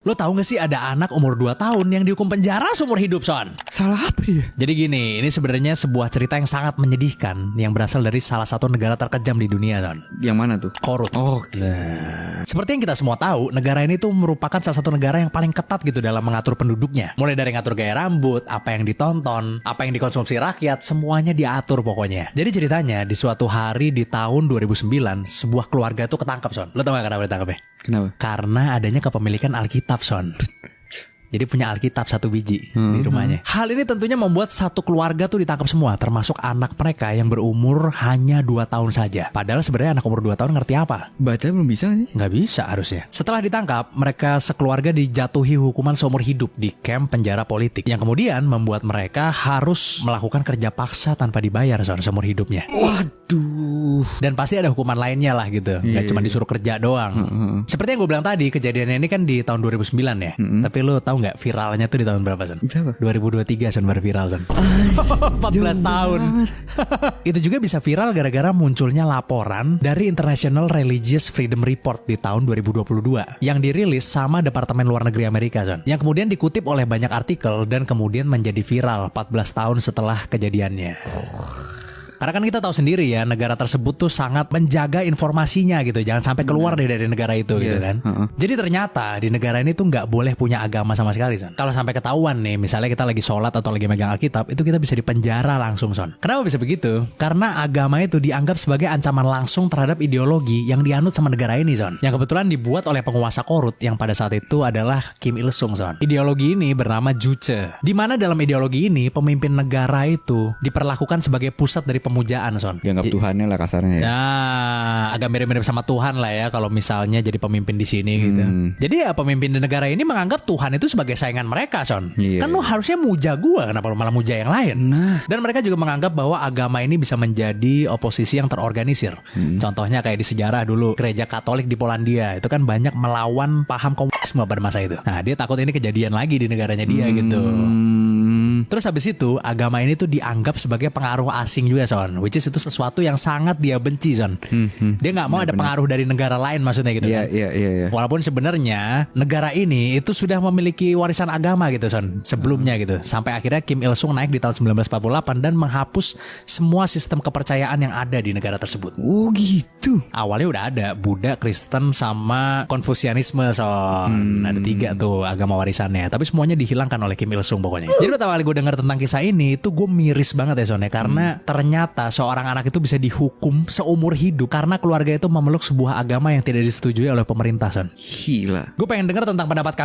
Lo tahu gak sih ada anak umur 2 tahun yang dihukum penjara seumur hidup, Son? Salah apa dia? Jadi gini, ini sebenarnya sebuah cerita yang sangat menyedihkan yang berasal dari salah satu negara terkejam di dunia, Son. Yang mana tuh? Korut. Oh, Seperti yang kita semua tahu, negara ini tuh merupakan salah satu negara yang paling ketat gitu dalam mengatur penduduknya. Mulai dari ngatur gaya rambut, apa yang ditonton, apa yang dikonsumsi rakyat, semuanya diatur pokoknya. Jadi ceritanya, di suatu hari di tahun 2009, sebuah keluarga tuh ketangkap, Son. Lo tau gak kenapa ditangkap ya? kenapa? Karena adanya kepemilikan Alkitab, Son. Jadi punya Alkitab 1 biji di rumahnya. Hal ini tentunya membuat satu keluarga tuh ditangkap semua, termasuk anak mereka yang berumur hanya 2 tahun saja. Padahal sebenarnya anak umur 2 tahun ngerti apa? Baca belum bisa nih? Nggak bisa harusnya. Setelah ditangkap, mereka sekeluarga dijatuhi hukuman seumur hidup di kamp penjara politik, yang kemudian membuat mereka harus melakukan kerja paksa tanpa dibayar seumur hidupnya. Waduh. Dan pasti ada hukuman lainnya lah gitu. Nggak cuma disuruh kerja doang. Seperti yang gue bilang tadi, kejadiannya ini kan di tahun 2009 ya. Tapi lo tahu nggak viralnya tuh di tahun berapa, Son? Berapa? 2023, Son, baru viral, Son. 14 tahun. Itu juga bisa viral gara-gara munculnya laporan dari International Religious Freedom Report di tahun 2022 yang dirilis sama Departemen Luar Negeri Amerika, Son. Yang kemudian dikutip oleh banyak artikel dan kemudian menjadi viral 14 tahun setelah kejadiannya. Karena kan kita tahu sendiri ya, negara tersebut tuh sangat menjaga informasinya gitu, jangan sampai keluar dari negara itu gitu kan. Jadi ternyata di negara ini tuh nggak boleh punya agama sama sekali, Son. Kalau sampai ketahuan nih, misalnya kita lagi sholat atau lagi megang Alkitab, itu kita bisa dipenjara langsung, Son. Kenapa bisa begitu? Karena agama itu dianggap sebagai ancaman langsung terhadap ideologi yang dianut sama negara ini, Son. Yang kebetulan dibuat oleh penguasa Korut yang pada saat itu adalah Kim Il Sung, Son. Ideologi ini bernama Juche. Di mana dalam ideologi ini pemimpin negara itu diperlakukan sebagai pusat dari pemujaan, Son. Dianggap Tuhannya lah kasarnya ya. Nah, agak mirip-mirip sama Tuhan lah ya kalau misalnya jadi pemimpin di sini gitu. Jadi ya pemimpin di negara ini menganggap Tuhan itu sebagai saingan mereka, Son. Iya. Kan lo harusnya muja gua, kenapa lo malah muja yang lain? Nah. Dan mereka juga menganggap bahwa agama ini bisa menjadi oposisi yang terorganisir. Contohnya kayak di sejarah dulu, gereja Katolik di Polandia itu kan banyak melawan paham komunisme pada masa itu. Nah, dia takut ini kejadian lagi di negaranya dia gitu. Terus habis itu agama ini tuh dianggap sebagai pengaruh asing juga, Son. Which is itu sesuatu yang sangat dia benci, Son. Dia nggak mau ada pengaruh dari negara lain maksudnya gitu kan. Iya. Walaupun sebenarnya negara ini itu sudah memiliki warisan agama gitu, Son, sebelumnya gitu. Sampai akhirnya Kim Il Sung naik di tahun 1948 dan menghapus semua sistem kepercayaan yang ada di negara tersebut. Oh gitu. Awalnya udah ada Buddha, Kristen, sama Konfusianisme, Son. Ada 3 tuh agama warisannya. Tapi semuanya dihilangkan oleh Kim Il Sung pokoknya. Jadi pertama kali gue dengar tentang kisah ini itu gue miris banget ya, Son, ya. Karena ternyata seorang anak itu bisa dihukum seumur hidup karena keluarga itu memeluk sebuah agama yang tidak disetujui oleh pemerintah, Son. Gila. Gue pengen dengar tentang pendapat kalian.